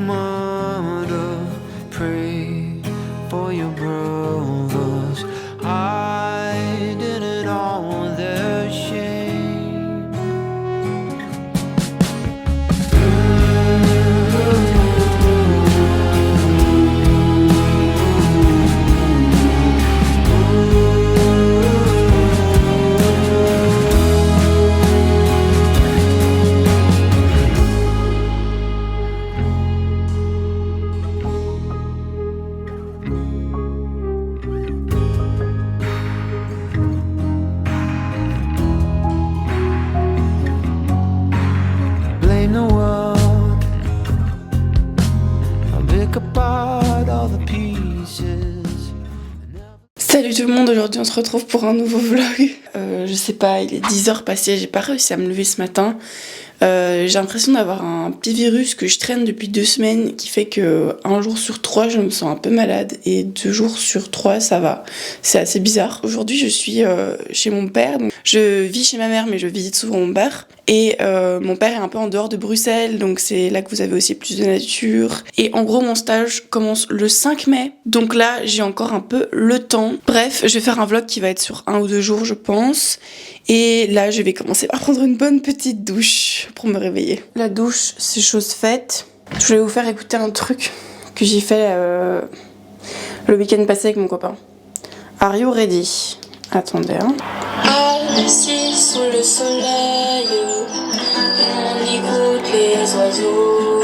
mother, pray for your brothers, hiding in all their shame. Blame the world, I'll pick apart all the pieces. Salut tout le monde, aujourd'hui on se retrouve pour un nouveau vlog. Je sais pas, il est 10h passées, j'ai pas réussi à me lever ce matin. J'ai l'impression d'avoir un petit virus que je traîne depuis 2 semaines qui fait que un jour sur 3 je me sens un peu malade et 2 jours sur 3 ça va. C'est assez bizarre. Aujourd'hui je suis chez mon père, donc je vis chez ma mère mais je visite souvent mon père. Et mon père est un peu en dehors de Bruxelles, donc c'est là que vous avez aussi plus de nature. Et en gros mon stage commence le 5 mai, donc là j'ai encore un peu le temps. Bref, je vais faire un vlog qui va être sur 1 ou 2 jours je pense. Et là je vais commencer par prendre une bonne petite douche pour me réveiller. La douche c'est chose faite. Je voulais vous faire écouter un truc que j'ai fait le week-end passé avec mon copain. Are you ready? Attendez hein. Assis sous le soleil, on écoute les oiseaux.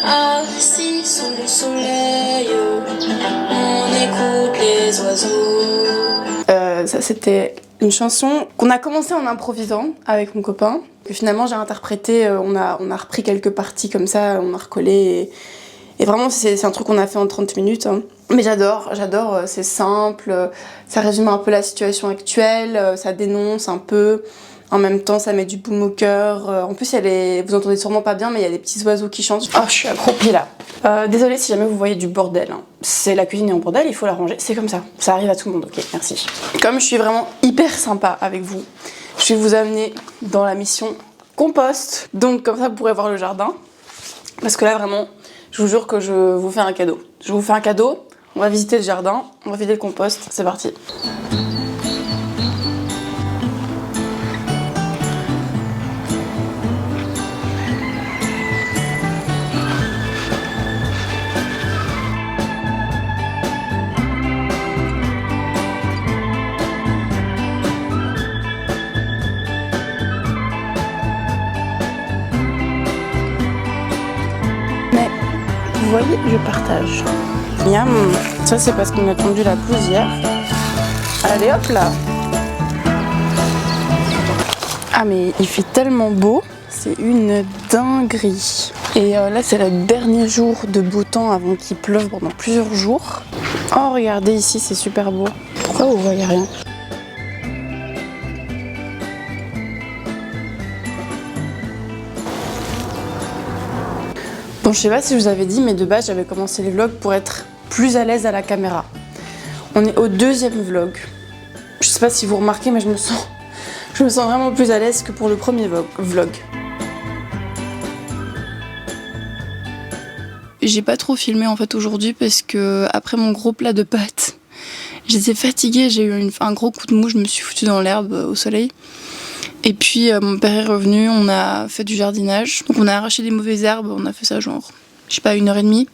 Assis sous le soleil, on écoute les oiseaux. Ça c'était une chanson qu'on a commencé en improvisant avec mon copain. Que finalement j'ai interprété, on a repris quelques parties comme ça, on a recollé. Et vraiment c'est un truc qu'on a fait en 30 minutes. Hein. Mais j'adore, c'est simple, ça résume un peu la situation actuelle, ça dénonce un peu. En même temps, ça met du baume au cœur. En plus, vous entendez sûrement pas bien, mais il y a des petits oiseaux qui chantent. Oh, je suis accroupie là. Désolée si jamais vous voyez du bordel. Hein. C'est la cuisine est en bordel, il faut la ranger. C'est comme ça. Ça arrive à tout le monde. Ok, merci. Comme je suis vraiment hyper sympa avec vous, je vais vous amener dans la mission compost. Donc comme ça, vous pourrez voir le jardin. Parce que là, vraiment, je vous jure que je vous fais un cadeau. Je vous fais un cadeau. On va visiter le jardin, on va vider le compost. C'est parti. Vous voyez, je partage. Miam. Ça c'est parce qu'on a tendu la pelouse hier. Allez hop là. Ah mais il fait tellement beau, c'est une dinguerie. Et là c'est le dernier jour de beau temps avant qu'il pleuve pendant plusieurs jours. Oh regardez ici c'est super beau. Pourquoi vous voyez rien? Bon, je sais pas si je vous avais dit, mais de base, j'avais commencé les vlogs pour être plus à l'aise à la caméra. On est au 2e vlog. Je sais pas si vous remarquez, mais je me sens vraiment plus à l'aise que pour le premier vlog. J'ai pas trop filmé en fait aujourd'hui parce que après mon gros plat de pâtes, j'étais fatiguée, j'ai eu un gros coup de mou, je me suis foutue dans l'herbe au soleil. Et puis mon père est revenu, on a fait du jardinage. Donc on a arraché des mauvaises herbes, on a fait ça genre, je sais pas, 1h30.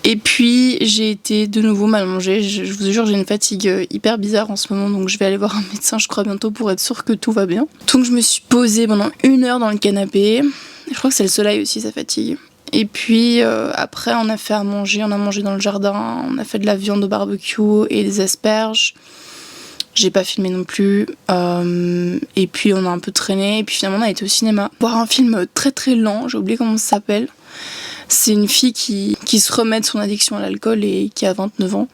Et puis j'ai été de nouveau mal mangée. Je vous jure, j'ai une fatigue hyper bizarre en ce moment, donc je vais aller voir un médecin, je crois, bientôt pour être sûre que tout va bien. Donc je me suis posée pendant 1 heure dans le canapé. Je crois que c'est le soleil aussi, ça fatigue. Et puis après on a fait à manger, on a mangé dans le jardin, on a fait de la viande au barbecue et des asperges. J'ai pas filmé non plus. Et puis on a un peu traîné. Et puis finalement on a été au cinéma voir un film très très lent. J'ai oublié comment ça s'appelle. C'est une fille qui se remet de son addiction à l'alcool et qui a 29 ans.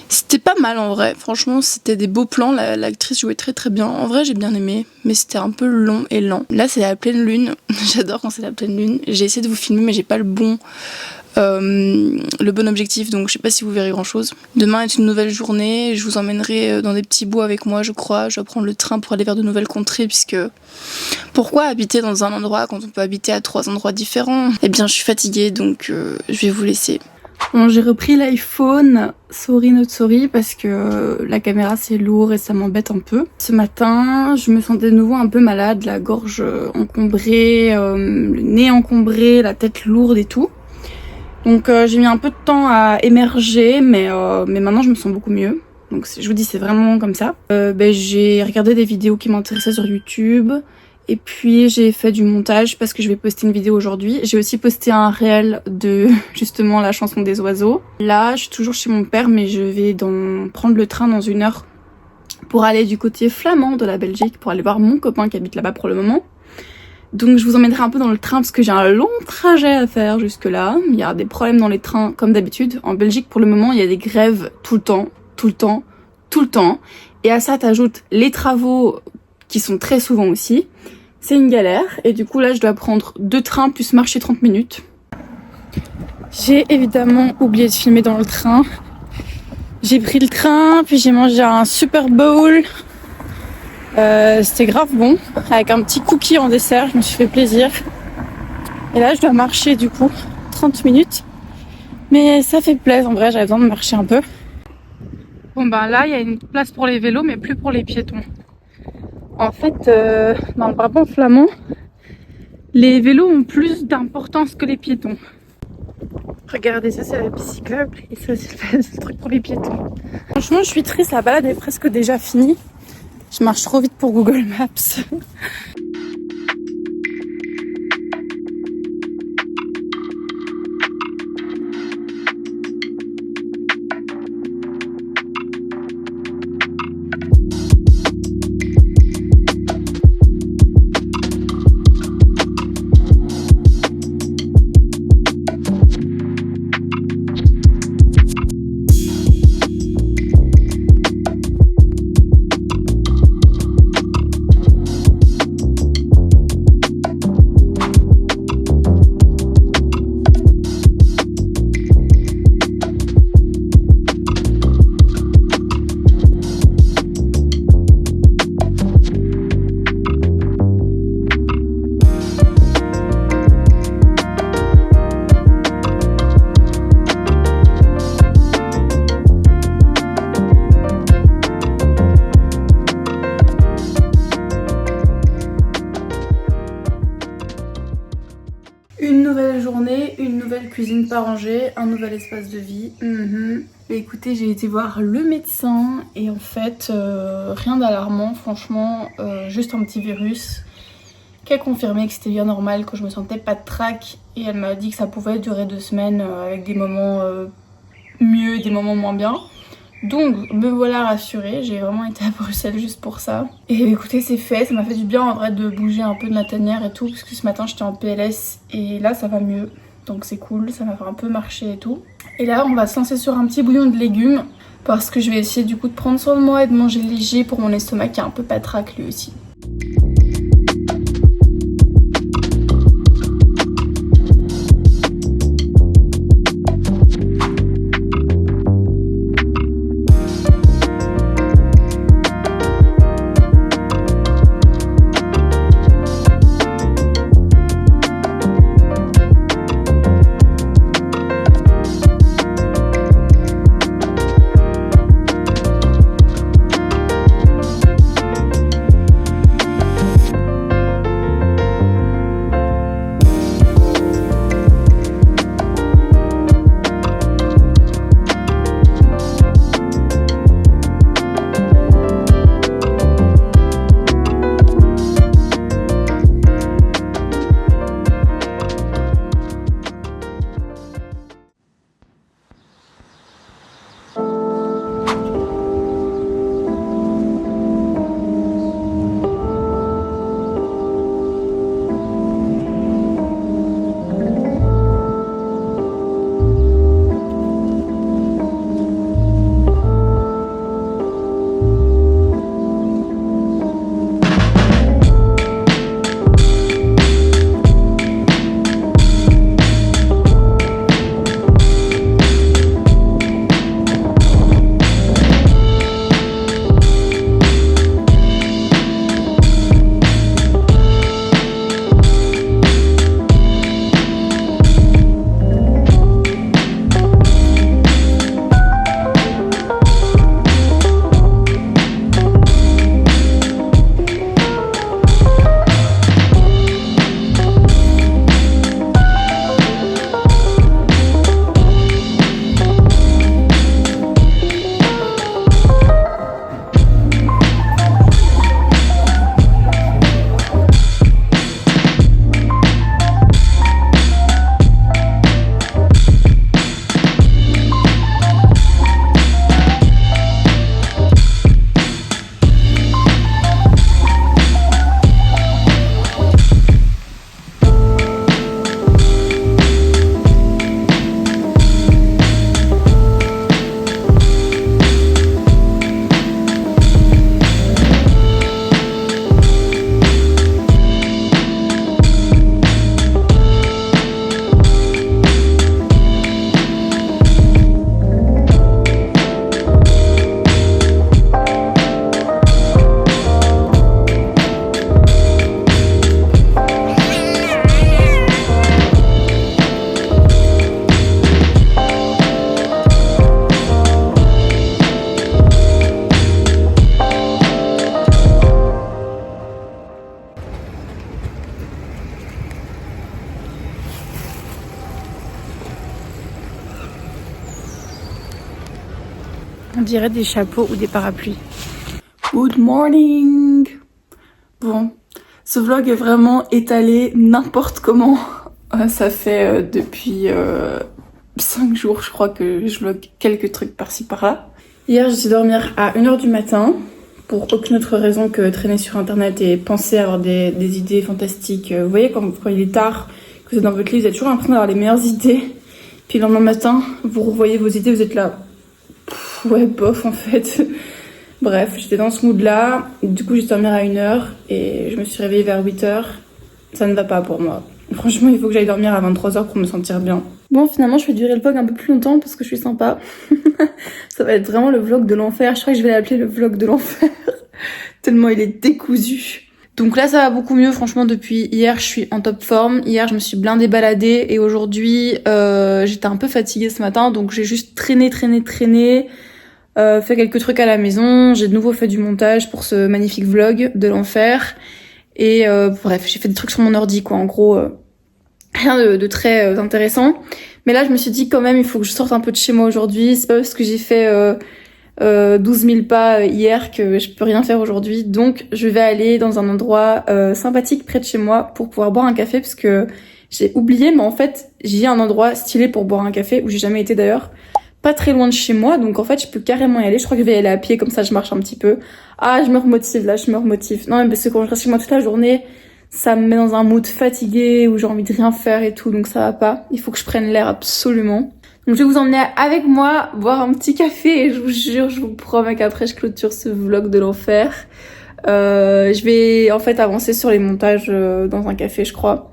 C'était pas mal en vrai. Franchement c'était des beaux plans. L'actrice jouait très très bien. En vrai j'ai bien aimé. Mais c'était un peu long et lent. Là c'est la pleine lune. J'adore quand c'est la pleine lune. J'ai essayé de vous filmer mais j'ai pas le bon le bon objectif, donc je sais pas si vous verrez grand chose. Demain est une nouvelle journée, je vous emmènerai dans des petits bois avec moi, je crois. Je vais prendre le train pour aller vers de nouvelles contrées, puisque pourquoi habiter dans un endroit quand on peut habiter à 3 endroits différents? Eh bien je suis fatiguée, donc je vais vous laisser. Bon, j'ai repris l'iPhone, sorry not sorry, parce que la caméra c'est lourd et ça m'embête un peu. Ce matin, je me sentais de nouveau un peu malade, la gorge encombrée, le nez encombré, la tête lourde et tout. Donc j'ai mis un peu de temps à émerger, mais maintenant je me sens beaucoup mieux. Donc je vous dis, c'est vraiment comme ça. J'ai regardé des vidéos qui m'intéressaient sur YouTube. Et puis j'ai fait du montage parce que je vais poster une vidéo aujourd'hui. J'ai aussi posté un réel de justement la chanson des oiseaux. Là je suis toujours chez mon père, mais je vais prendre le train dans 1 heure pour aller du côté flamand de la Belgique, pour aller voir mon copain qui habite là-bas pour le moment. Donc je vous emmènerai un peu dans le train parce que j'ai un long trajet à faire jusque là. Il y a des problèmes dans les trains comme d'habitude. En Belgique pour le moment il y a des grèves tout le temps. Et à ça t'ajoutes les travaux qui sont très souvent aussi. C'est une galère et du coup là je dois prendre 2 trains plus marcher 30 minutes. J'ai évidemment oublié de filmer dans le train. J'ai pris le train, puis j'ai mangé un super bowl. C'était grave bon, avec un petit cookie en dessert, je me suis fait plaisir. Et là je dois marcher du coup 30 minutes. Mais ça fait plaisir, en vrai j'avais besoin de marcher un peu. Bon ben là il y a une place pour les vélos mais plus pour les piétons. En fait, dans le Brabant flamand, les vélos ont plus d'importance que les piétons. Regardez, ça c'est la piste cyclable et ça c'est le truc pour les piétons. Franchement, je suis triste, la balade est presque déjà finie. Je marche trop vite pour Google Maps. Une nouvelle journée, une nouvelle cuisine pas rangée, un nouvel espace de vie. Mais écoutez, j'ai été voir le médecin et en fait, rien d'alarmant, franchement, juste un petit virus qui a confirmé que c'était bien normal, que je me sentais pas de trac et elle m'a dit que ça pouvait durer 2 semaines avec des moments mieux et des moments moins bien. Donc me voilà rassurée, j'ai vraiment été à Bruxelles juste pour ça. Et écoutez, c'est fait, ça m'a fait du bien en vrai de bouger un peu de ma tanière et tout, parce que ce matin j'étais en PLS et là ça va mieux. Donc c'est cool, ça m'a fait un peu marcher et tout. Et là on va se lancer sur un petit bouillon de légumes, parce que je vais essayer du coup de prendre soin de moi et de manger léger pour mon estomac qui est un peu patraque lui aussi. On dirait des chapeaux ou des parapluies. Good morning! Bon, ce vlog est vraiment étalé n'importe comment. Ça fait depuis 5 jours, je crois, que je vlog quelques trucs par-ci par-là. Hier, j'ai dû dormir à 1h du matin pour aucune autre raison que traîner sur internet et penser avoir des idées fantastiques. Vous voyez, quand il est tard, que vous êtes dans votre lit, vous avez toujours l'impression d'avoir les meilleures idées. Puis le lendemain matin, vous revoyez vos idées, vous êtes là. Ouais, bof en fait. Bref, j'étais dans ce mood-là. Du coup, j'ai dormi à 1h et je me suis réveillée vers 8h. Ça ne va pas pour moi. Franchement, il faut que j'aille dormir à 23h pour me sentir bien. Bon, finalement, je vais durer le vlog un peu plus longtemps parce que je suis sympa. Ça va être vraiment le vlog de l'enfer. Je crois que je vais l'appeler le vlog de l'enfer. Tellement il est décousu. Donc là, ça va beaucoup mieux. Franchement, depuis hier, je suis en top forme. Hier, je me suis blindée baladée. Et aujourd'hui, j'étais un peu fatiguée ce matin. Donc j'ai juste traîné. Fait quelques trucs à la maison. J'ai de nouveau fait du montage pour ce magnifique vlog de l'enfer. Et bref, j'ai fait des trucs sur mon ordi, quoi. En gros, rien de très intéressant. Mais là, je me suis dit quand même, il faut que je sorte un peu de chez moi aujourd'hui. C'est pas parce que j'ai fait 12 000 pas hier que je peux rien faire aujourd'hui. Donc, je vais aller dans un endroit sympathique près de chez moi pour pouvoir boire un café parce que j'ai oublié, mais en fait, j'ai un endroit stylé pour boire un café où j'ai jamais été d'ailleurs. Pas très loin de chez moi, donc en fait je peux carrément y aller. Je crois que je vais y aller à pied, comme ça je marche un petit peu. Ah, je me remotive là, Non, mais parce que quand je reste chez moi toute la journée, ça me met dans un mood fatigué où j'ai envie de rien faire et tout, donc ça va pas. Il faut que je prenne l'air absolument. Donc je vais vous emmener avec moi boire un petit café et je vous jure, je vous promets qu'après je clôture ce vlog de l'enfer. Je vais en fait avancer sur les montages dans un café, je crois.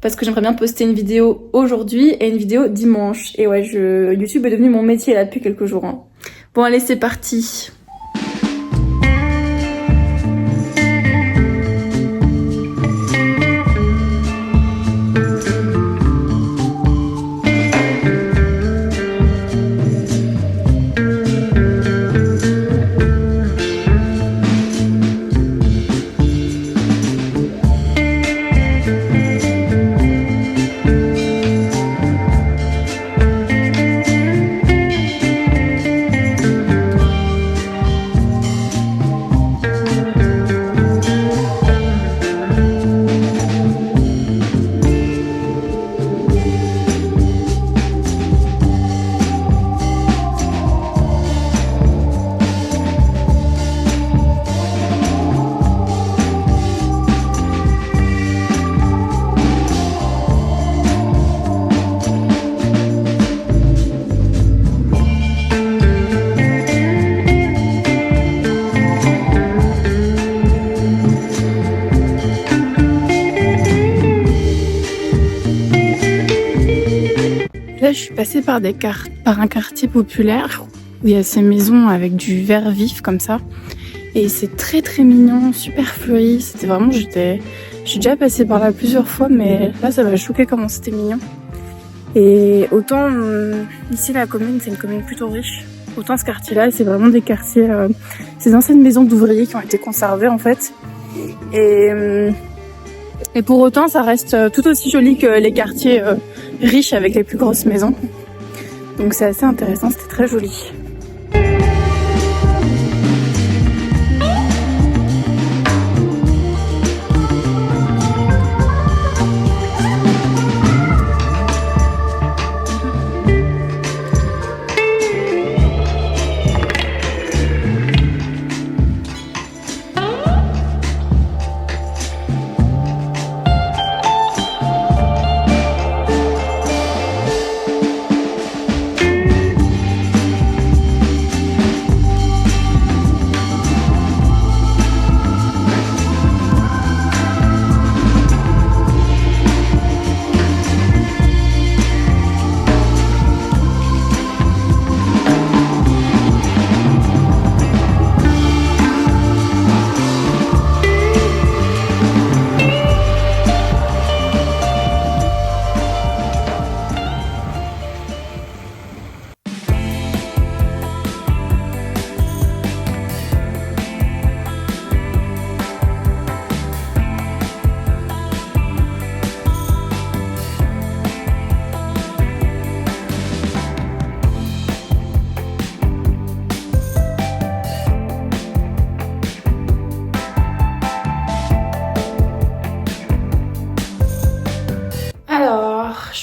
Parce que j'aimerais bien poster une vidéo aujourd'hui et une vidéo dimanche. Et ouais, YouTube est devenu mon métier là depuis quelques jours. Hein. Bon allez, c'est parti. Là, je suis passée par un quartier populaire où il y a ces maisons avec du vert vif comme ça. Et c'est très mignon, super fleuri. C'était vraiment, je suis déjà passée par là plusieurs fois, mais là, ça m'a choqué comment c'était mignon. Et autant, ici, la commune, c'est une commune plutôt riche. Autant ce quartier-là, c'est vraiment des quartiers, ces anciennes maisons d'ouvriers qui ont été conservées, en fait. Et pour autant, ça reste tout aussi joli que les quartiers riches avec les plus grosses maisons. Donc c'est assez intéressant, c'était très joli.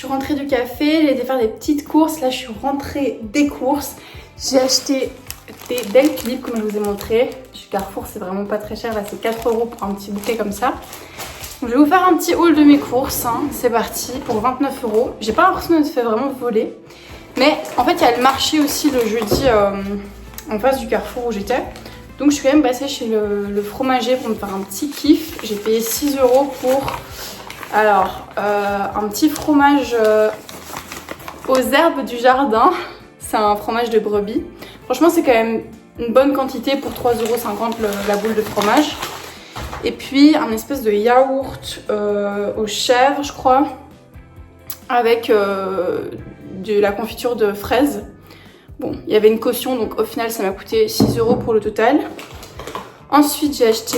suis rentrée du café, j'ai été faire des petites courses. Là, je suis rentrée des courses. J'ai acheté des belles tulipes comme je vous ai montré. Chez Carrefour, c'est vraiment pas très cher. Là, c'est 4 € pour un petit bouquet comme ça. Donc, je vais vous faire un petit haul de mes courses. Hein. C'est parti pour 29 €. J'ai pas l'impression de se faire vraiment voler. Mais en fait, il y a le marché aussi le jeudi en face du Carrefour où j'étais. Donc, je suis quand même passée chez le fromager pour me faire un petit kiff. J'ai payé 6 € pour un petit fromage aux herbes du jardin. C'est un fromage de brebis. Franchement, c'est quand même une bonne quantité pour 3,50 € la boule de fromage. Et puis, un espèce de yaourt aux chèvres, je crois, avec de la confiture de fraises. Bon, il y avait une caution, donc au final, ça m'a coûté 6 € pour le total. Ensuite, j'ai acheté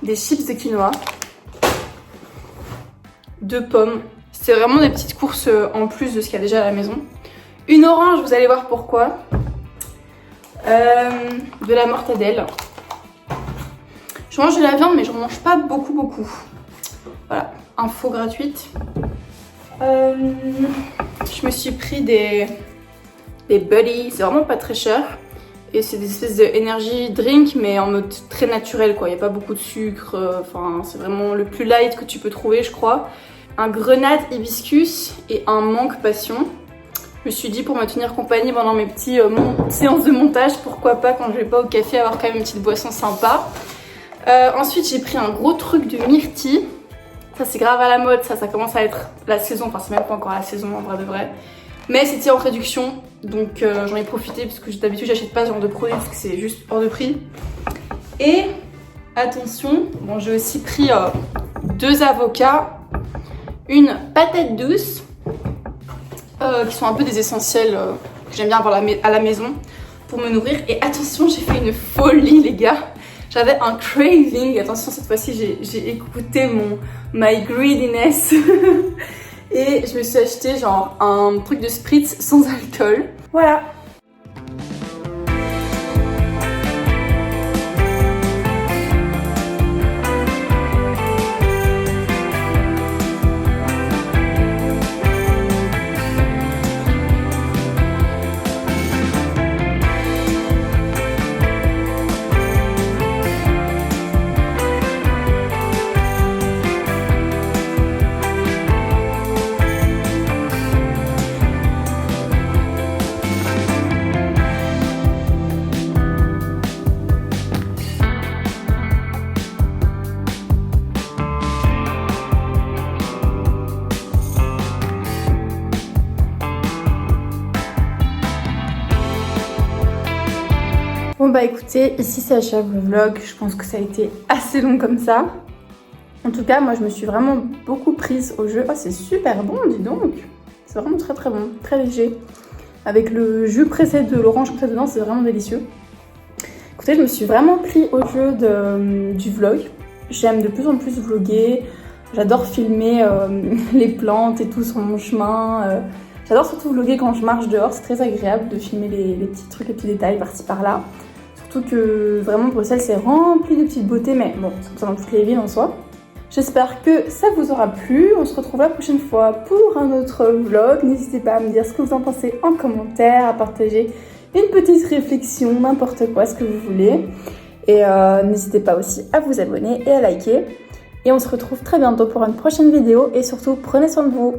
des chips de quinoa, 2 pommes. C'est vraiment des petites courses en plus de ce qu'il y a déjà à la maison. Une orange, vous allez voir pourquoi. De la mortadelle. Je mange de la viande, mais je n'en mange pas beaucoup. Voilà, info gratuite. Je me suis pris des buddies, c'est vraiment pas très cher. Et c'est des espèces de energy drink, mais en mode très naturel, quoi. Il n'y a pas beaucoup de sucre, enfin, c'est vraiment le plus light que tu peux trouver, je crois. Un grenade hibiscus et un mangue passion. Je me suis dit, pour me tenir compagnie pendant mes petites séances de montage, pourquoi pas, quand je vais pas au café, avoir quand même une petite boisson sympa. Ensuite, j'ai pris un gros truc de myrtille. Ça, c'est grave à la mode, ça commence à être la saison. Enfin, c'est même pas encore la saison, en vrai de vrai. Mais c'était en réduction, donc j'en ai profité, parce que d'habitude, j'achète pas ce genre de produit, parce que c'est juste hors de prix. Et, attention, bon, j'ai aussi pris 2 avocats, une patate douce, qui sont un peu des essentiels que j'aime bien avoir à la maison pour me nourrir. Et attention, j'ai fait une folie, les gars. J'avais un craving. Attention, cette fois-ci, j'ai écouté my greediness. Et je me suis acheté genre un truc de spritz sans alcool. Voilà. Bon bah écoutez, ici ça achève le vlog, je pense que ça a été assez long comme ça. En tout cas, moi je me suis vraiment beaucoup prise au jeu. Oh, c'est super bon, dis donc. C'est vraiment très bon, très léger. Avec le jus pressé de l'orange comme ça dedans, c'est vraiment délicieux. Écoutez, je me suis vraiment pris au jeu du vlog. J'aime de plus en plus vlogger. J'adore filmer les plantes et tout sur mon chemin. J'adore surtout vlogger quand je marche dehors, c'est très agréable de filmer les petits trucs, les petits détails par-ci par-là. Surtout que vraiment Bruxelles c'est rempli de petites beautés, mais bon, c'est comme ça dans toutes les villes en soi. J'espère que ça vous aura plu, on se retrouve la prochaine fois pour un autre vlog. N'hésitez pas à me dire ce que vous en pensez en commentaire, à partager une petite réflexion, n'importe quoi, ce que vous voulez. Et n'hésitez pas aussi à vous abonner et à liker. Et on se retrouve très bientôt pour une prochaine vidéo et surtout prenez soin de vous.